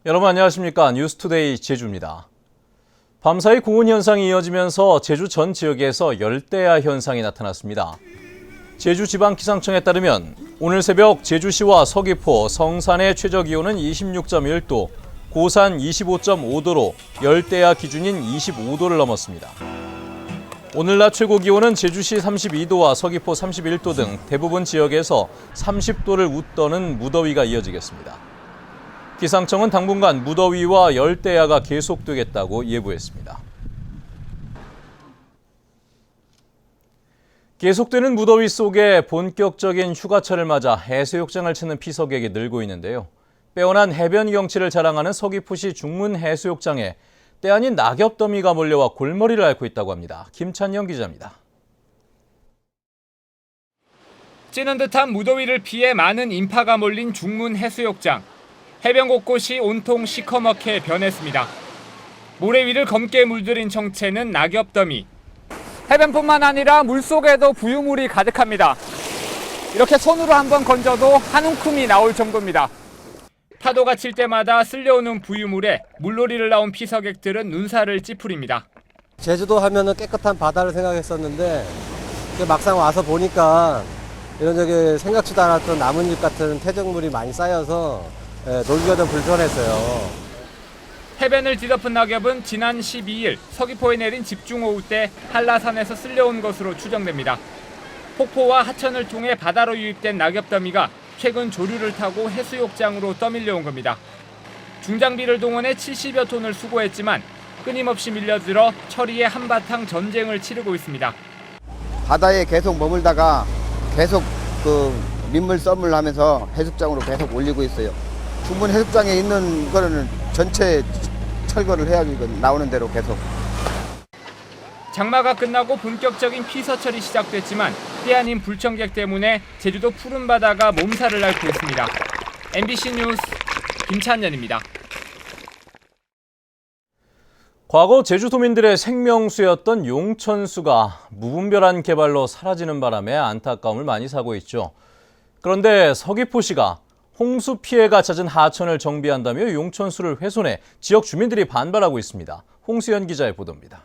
여러분 안녕하십니까? 뉴스투데이 제주입니다. 밤사이 고온 현상이 이어지면서 제주 전 지역에서 열대야 현상이 나타났습니다. 제주지방기상청에 따르면 오늘 새벽 제주시와 서귀포, 성산의 최저기온은 26.1도, 고산 25.5도로 열대야 기준인 25도를 넘었습니다. 오늘 낮 최고기온은 제주시 32도와 서귀포 31도 등 대부분 지역에서 30도를 웃도는 무더위가 이어지겠습니다. 기상청은 당분간 무더위와 열대야가 계속되겠다고 예보했습니다. 계속되는 무더위 속에 본격적인 휴가철을 맞아 해수욕장을 찾는 피서객이 늘고 있는데요. 빼어난 해변 경치를 자랑하는 서귀포시 중문 해수욕장에 때 아닌 낙엽더미가 몰려와 골머리를 앓고 있다고 합니다. 김찬영 기자입니다. 찌는 듯한 무더위를 피해 많은 인파가 몰린 중문 해수욕장. 해변 곳곳이 온통 시커멓게 변했습니다. 모래 위를 검게 물들인 정체는 낙엽더미. 해변뿐만 아니라 물속에도 부유물이 가득합니다. 이렇게 손으로 한번 건져도 한 움큼이 나올 정도입니다. 파도가 칠 때마다 쓸려오는 부유물에 물놀이를 나온 피서객들은 눈살을 찌푸립니다. 제주도 하면은 깨끗한 바다를 생각했었는데 막상 와서 보니까 이런 저기 생각지도 않았던 나뭇잎 같은 퇴적물이 많이 쌓여서 놀기가 좀 불편했어요. 해변을 뒤덮은 낙엽은 지난 12일 서귀포에 내린 집중호우 때 한라산에서 쓸려온 것으로 추정됩니다. 폭포와 하천을 통해 바다로 유입된 낙엽더미가 최근 조류를 타고 해수욕장으로 떠밀려온 겁니다. 중장비를 동원해 70여 톤을 수거했지만 끊임없이 밀려들어 처리에 한바탕 전쟁을 치르고 있습니다. 바다에 계속 머물다가 계속 민물 썸을 하면서 해수욕장으로 계속 올리고 있어요. 중문 해수욕장에 있는 거는 전체 철거를 해야지 나오는 대로 계속. 장마가 끝나고 본격적인 피서철이 시작됐지만 때 아닌 불청객 때문에 제주도 푸른 바다가 몸살을 앓고 있습니다. MBC 뉴스 김찬현입니다. 과거 제주도민들의 생명수였던 용천수가 무분별한 개발로 사라지는 바람에 안타까움을 많이 사고 있죠. 그런데 서귀포시가 홍수 피해가 잦은 하천을 정비한다며 용천수를 훼손해 지역 주민들이 반발하고 있습니다. 홍수연 기자의 보도입니다.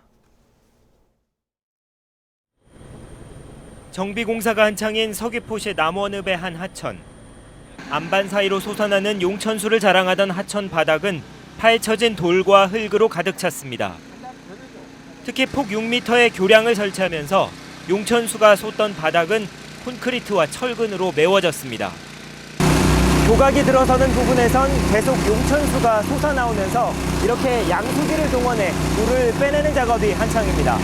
정비 공사가 한창인 서귀포시 남원읍의 한 하천. 안반 사이로 솟아나는 용천수를 자랑하던 하천 바닥은 파헤쳐진 돌과 흙으로 가득 찼습니다. 특히 폭 6m의 교량을 설치하면서 용천수가 솟던 바닥은 콘크리트와 철근으로 메워졌습니다. 조각이 들어서는 부분에선 계속 용천수가 솟아나오면서 이렇게 양수기를 동원해 물을 빼내는 작업이 한창입니다.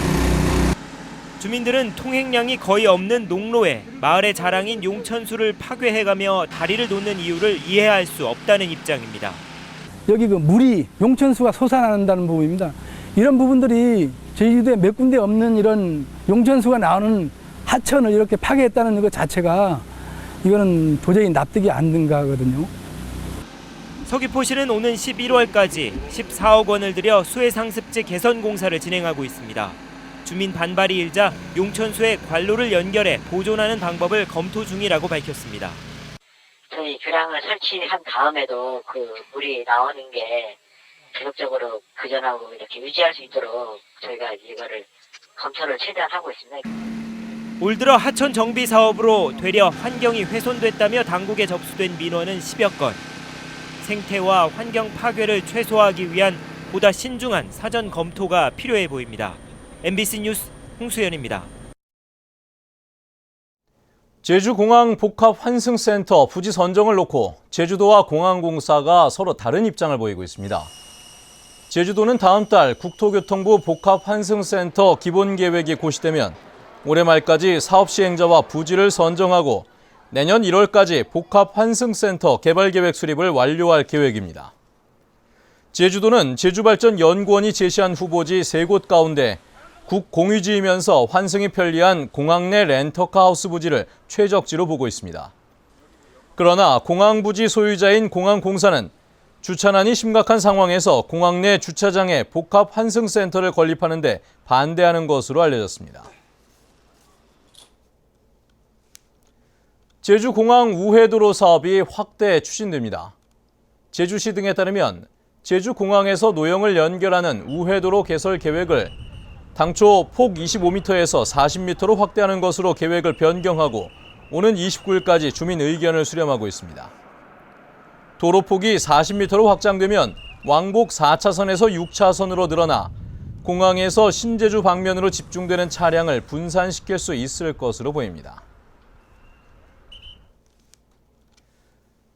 주민들은 통행량이 거의 없는 농로에 마을의 자랑인 용천수를 파괴해가며 다리를 놓는 이유를 이해할 수 없다는 입장입니다. 여기 물이 용천수가 솟아난다는 부분입니다. 이런 부분들이 제주도에 몇 군데 없는 이런 용천수가 나오는 하천을 이렇게 파괴했다는 것 자체가 이거는 도저히 납득이 안 된다거든요. 서귀포시는 오는 11월까지 14억 원을 들여 수해 상습지 개선 공사를 진행하고 있습니다. 주민 반발이 일자 용천수에 관로를 연결해 보존하는 방법을 검토 중이라고 밝혔습니다. 저희 교량을 설치한 다음에도 물이 나오는 게 계속적으로 그전하고 이렇게 유지할 수 있도록 저희가 이거를 검토를 최대한 하고 있습니다. 올 들어 하천 정비 사업으로 되려 환경이 훼손됐다며 당국에 접수된 민원은 10여 건. 생태와 환경 파괴를 최소화하기 위한 보다 신중한 사전 검토가 필요해 보입니다. MBC 뉴스 홍수연입니다. 제주공항 복합환승센터 부지 선정을 놓고 제주도와 공항공사가 서로 다른 입장을 보이고 있습니다. 제주도는 다음 달 국토교통부 복합환승센터 기본계획이 고시되면 올해 말까지 사업 시행자와 부지를 선정하고 내년 1월까지 복합환승센터 개발계획 수립을 완료할 계획입니다. 제주도는 제주발전연구원이 제시한 후보지 3곳 가운데 국공유지이면서 환승이 편리한 공항 내 렌터카하우스 부지를 최적지로 보고 있습니다. 그러나 공항부지 소유자인 공항공사는 주차난이 심각한 상황에서 공항 내 주차장에 복합환승센터를 건립하는 데 반대하는 것으로 알려졌습니다. 제주공항 우회도로 사업이 확대 추진됩니다. 제주시 등에 따르면 제주공항에서 노영을 연결하는 우회도로 개설 계획을 당초 폭 25m에서 40m로 확대하는 것으로 계획을 변경하고 오는 29일까지 주민 의견을 수렴하고 있습니다. 도로폭이 40m로 확장되면 왕복 4차선에서 6차선으로 늘어나 공항에서 신제주 방면으로 집중되는 차량을 분산시킬 수 있을 것으로 보입니다.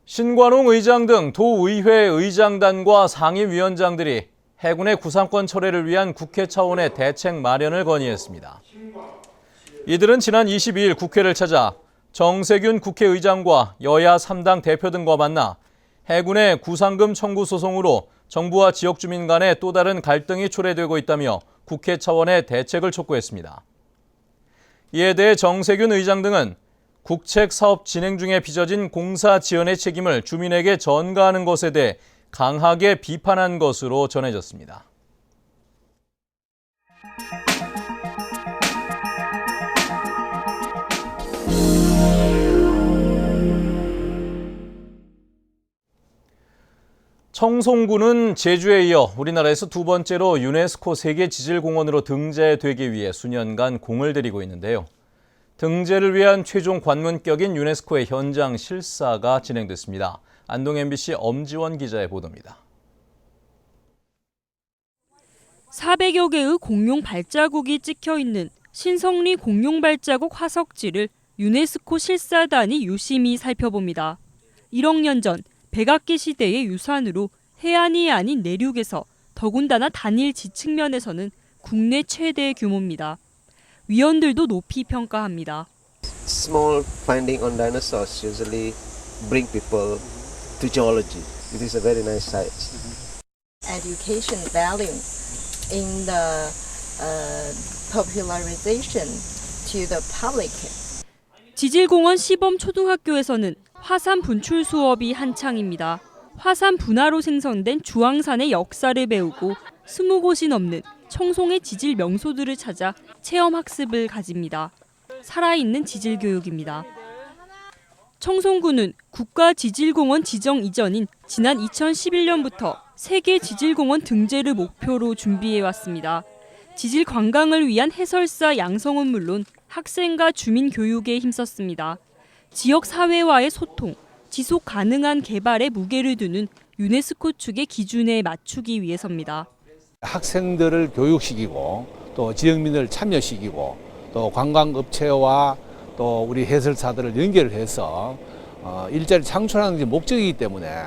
신관홍 의장 등 도의회 의장단과 상임위원장들이 해군의 구상권 철회를 위한 국회 차원의 대책 마련을 건의했습니다. 이들은 지난 22일 국회를 찾아 정세균 국회의장과 여야 3당 대표 등과 만나 해군의 구상금 청구 소송으로 정부와 지역 주민 간에 또 다른 갈등이 초래되고 있다며 국회 차원의 대책을 촉구했습니다. 이에 대해 정세균 의장 등은 국책 사업 진행 중에 빚어진 공사 지연의 책임을 주민에게 전가하는 것에 대해 강하게 비판한 것으로 전해졌습니다. 청송군은 제주에 이어 우리나라에서 두 번째로 유네스코 세계지질공원으로 등재되기 위해 수년간 공을 들이고 있는데요. 등재를 위한 최종 관문격인 유네스코의 현장 실사가 진행됐습니다. 안동 MBC 엄지원 기자의 보도입니다. 400여 개의 공룡 발자국이 찍혀있는 신성리 공룡 발자국 화석지를 유네스코 실사단이 유심히 살펴봅니다. 1억 년 전 백악기 시대의 유산으로 해안이 아닌 내륙에서 더군다나 단일 지층면에서는 국내 최대 규모입니다. 위원들도 높이 평가합니다. Small finding on dinosaurs usually bring people to geology. It is a very nice site. Education value in the popularization to the public. 지질공원 시범 초등학교에서는 화산 분출 수업이 한창입니다. 화산 분화로 생성된 주황산의 역사를 배우고 20곳이 넘는 청송의 지질 명소들을 찾아 체험학습을 가집니다. 살아있는 지질 교육입니다. 청송군은 국가지질공원 지정 이전인 지난 2011년부터 세계지질공원 등재를 목표로 준비해왔습니다. 지질 관광을 위한 해설사 양성은 물론 학생과 주민 교육에 힘썼습니다. 지역 사회와의 소통, 지속 가능한 개발에 무게를 두는 유네스코 측의 기준에 맞추기 위해서입니다. 학생들을 교육시키고 또 지역민을 참여시키고 또 관광업체와 또 우리 해설사들을 연결해서 일자리 창출하는 게 목적이기 때문에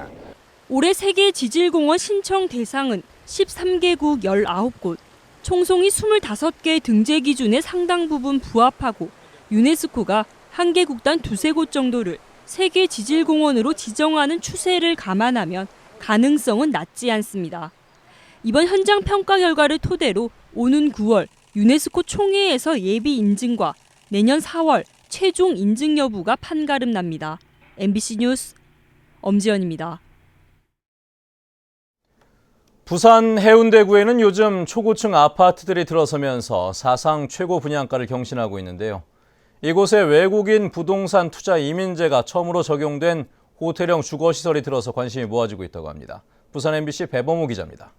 올해 세계지질공원 신청 대상은 13개국 19곳, 총송이 25개 등재 기준의 상당 부분 부합하고 유네스코가 한 개국당 2-3곳 정도를 세계지질공원으로 지정하는 추세를 감안하면 가능성은 낮지 않습니다. 이번 현장 평가 결과를 토대로 오는 9월 유네스코 총회에서 예비 인증과 내년 4월 최종 인증 여부가 판가름 납니다. MBC 뉴스 엄지연입니다. 부산 해운대구에는 요즘 초고층 아파트들이 들어서면서 사상 최고 분양가를 경신하고 있는데요. 이곳에 외국인 부동산 투자 이민제가 처음으로 적용된 호텔형 주거시설이 들어서 관심이 모아지고 있다고 합니다. 부산 MBC 배범호 기자입니다.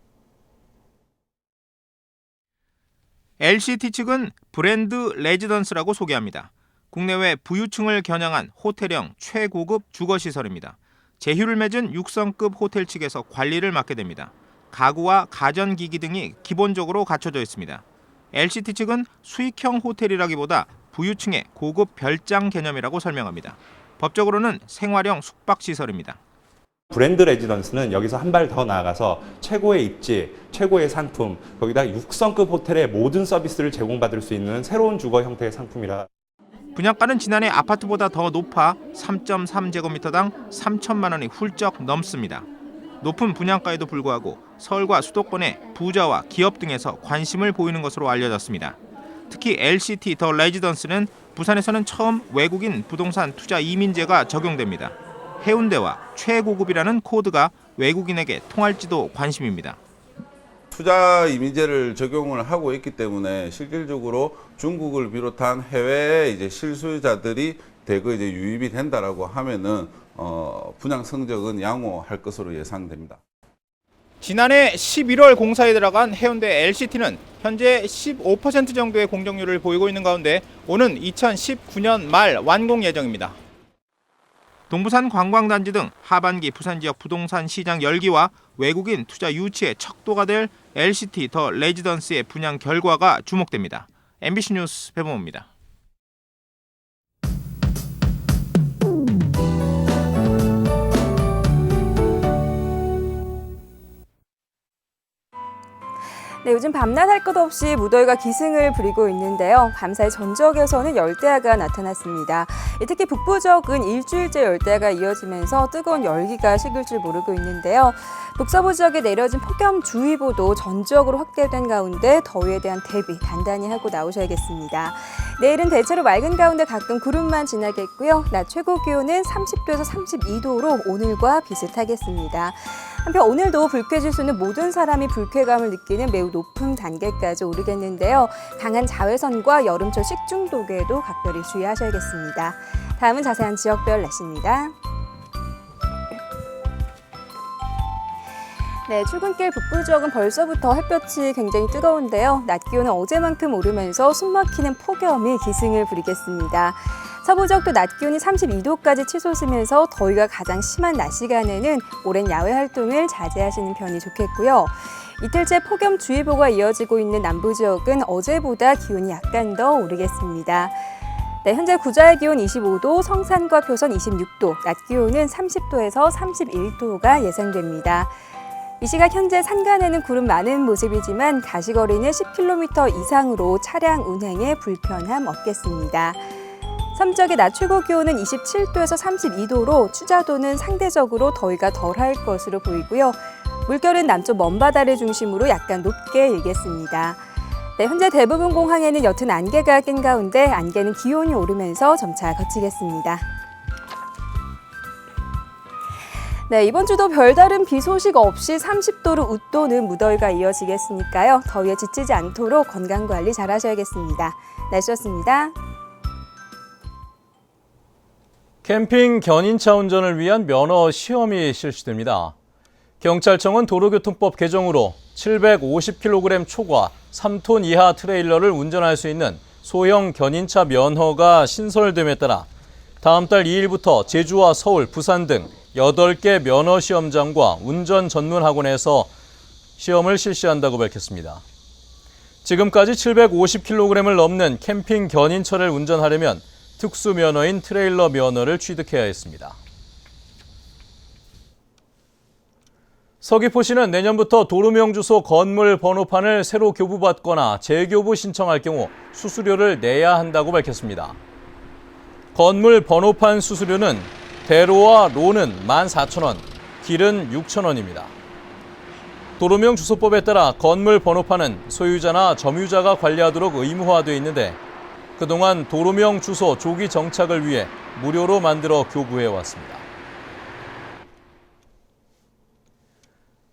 LCT 측은 브랜드 레지던스라고 소개합니다. 국내외 부유층을 겨냥한 호텔형 최고급 주거시설입니다. 제휴를 맺은 6성급 호텔 측에서 관리를 맡게 됩니다. 가구와 가전기기 등이 기본적으로 갖춰져 있습니다. LCT 측은 수익형 호텔이라기보다 부유층의 고급 별장 개념이라고 설명합니다. 법적으로는 생활형 숙박시설입니다. 브랜드 레지던스는 여기서 한 발 더 나아가서 최고의 입지, 최고의 상품, 거기다 6성급 호텔의 모든 서비스를 제공받을 수 있는 새로운 주거 형태의 상품이라. 분양가는 지난해 아파트보다 더 높아 3.3제곱미터당 3천만 원이 훌쩍 넘습니다. 높은 분양가에도 불구하고 서울과 수도권의 부자와 기업 등에서 관심을 보이는 것으로 알려졌습니다. 특히 LCT 더 레지던스는 부산에서는 처음 외국인 부동산 투자 이민제가 적용됩니다. 해운대와 최고급이라는 코드가 외국인에게 통할지도 관심입니다. 투자 이민제를 적용을 하고 있기 때문에 실질적으로 중국을 비롯한 해외의 이제 실수요자들이 대거 이제 유입이 된다라고 하면은 분양 성적은 양호할 것으로 예상됩니다. 지난해 11월 공사에 들어간 해운대 LCT는 현재 15% 정도의 공정률을 보이고 있는 가운데 오는 2019년 말 완공 예정입니다. 동부산 관광단지 등 하반기 부산 지역 부동산 시장 열기와 외국인 투자 유치의 척도가 될 LCT 더 레지던스의 분양 결과가 주목됩니다. MBC 뉴스 배범호입니다. 네, 요즘 밤낮 할 것 없이 무더위가 기승을 부리고 있는데요. 밤사이 전 지역에서는 열대야가 나타났습니다. 특히 북부 지역은 일주일째 열대야가 이어지면서 뜨거운 열기가 식을 줄 모르고 있는데요. 북서부 지역에 내려진 폭염주의보도 전 지역으로 확대된 가운데 더위에 대한 대비 단단히 하고 나오셔야겠습니다. 내일은 대체로 맑은 가운데 가끔 구름만 지나겠고요. 낮 최고 기온은 30도에서 32도로 오늘과 비슷하겠습니다. 한편 오늘도 불쾌지수는 모든 사람이 불쾌감을 느끼는 매우 높은 단계까지 오르겠는데요. 강한 자외선과 여름철 식중독에도 각별히 주의하셔야겠습니다. 다음은 자세한 지역별 날씨입니다. 네, 출근길 북부 지역은 벌써부터 햇볕이 굉장히 뜨거운데요. 낮 기온은 어제만큼 오르면서 숨막히는 폭염이 기승을 부리겠습니다. 서부 지역도 낮 기온이 32도까지 치솟으면서 더위가 가장 심한 낮 시간에는 오랜 야외 활동을 자제하시는 편이 좋겠고요. 이틀째 폭염주의보가 이어지고 있는 남부 지역은 어제보다 기온이 약간 더 오르겠습니다. 네, 현재 구자의 기온 25도, 성산과 표선 26도, 낮 기온은 30도에서 31도가 예상됩니다. 이 시각 현재 산간에는 구름 많은 모습이지만 가시거리는 10km 이상으로 차량 운행에 불편함 없겠습니다. 섬지역의 낮 최고 기온은 27도에서 32도로 추자도는 상대적으로 더위가 덜할 것으로 보이고요. 물결은 남쪽 먼바다를 중심으로 약간 높게 일겠습니다. 네, 현재 대부분 공항에는 옅은 안개가 낀 가운데 안개는 기온이 오르면서 점차 걷히겠습니다. 네, 이번 주도 별다른 비 소식 없이 30도를 웃도는 무더위가 이어지겠으니까요. 더위에 지치지 않도록 건강관리 잘 하셔야겠습니다. 날씨였습니다. 캠핑 견인차 운전을 위한 면허 시험이 실시됩니다. 경찰청은 도로교통법 개정으로 750kg 초과 3톤 이하 트레일러를 운전할 수 있는 소형 견인차 면허가 신설됨에 따라 다음 달 2일부터 제주와 서울, 부산 등 8개 면허 시험장과 운전 전문 학원에서 시험을 실시한다고 밝혔습니다. 지금까지 750kg을 넘는 캠핑 견인차를 운전하려면 특수 면허인 트레일러 면허를 취득해야 했습니다. 서귀포시는 내년부터 도로명 주소 건물 번호판을 새로 교부받거나 재교부 신청할 경우 수수료를 내야 한다고 밝혔습니다. 건물 번호판 수수료는 대로와 로는 14,000원, 길은 6,000원입니다. 도로명 주소법에 따라 건물 번호판은 소유자나 점유자가 관리하도록 의무화되어 있는데 그동안 도로명 주소 조기 정착을 위해 무료로 만들어 교부해왔습니다.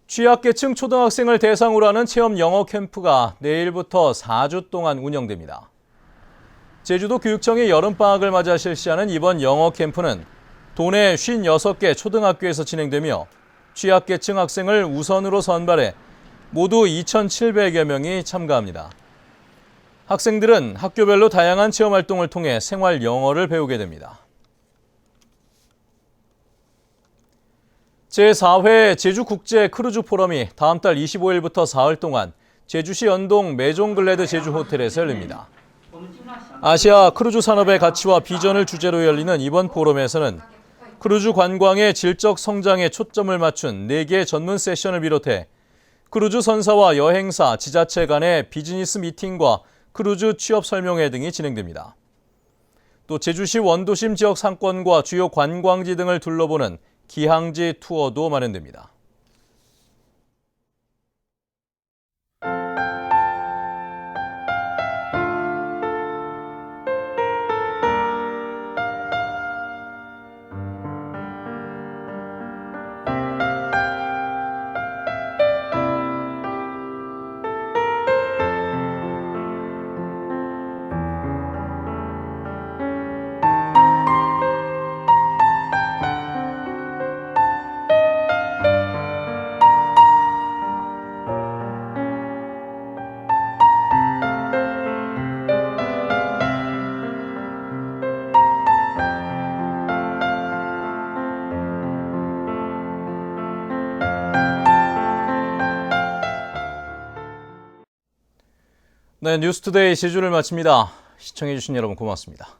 취약계층 초등학생을 대상으로 하는 체험 영어 캠프가 내일부터 4주 동안 운영됩니다. 제주도 교육청이 여름방학을 맞아 실시하는 이번 영어 캠프는 도내 56개 초등학교에서 진행되며 취약계층 학생을 우선으로 선발해 모두 2,700여 명이 참가합니다. 학생들은 학교별로 다양한 체험활동을 통해 생활 영어를 배우게 됩니다. 제4회 제주국제 크루즈 포럼이 다음 달 25일부터 사흘 동안 제주시 연동 메종글래드 제주호텔에서 열립니다. 아시아 크루즈 산업의 가치와 비전을 주제로 열리는 이번 포럼에서는 크루즈 관광의 질적 성장에 초점을 맞춘 4개 전문 세션을 비롯해 크루즈 선사와 여행사, 지자체 간의 비즈니스 미팅과 크루즈 취업 설명회 등이 진행됩니다. 또 제주시 원도심 지역 상권과 주요 관광지 등을 둘러보는 기항지 투어도 마련됩니다. 네, 뉴스투데이 제주를 마칩니다. 시청해주신 여러분 고맙습니다.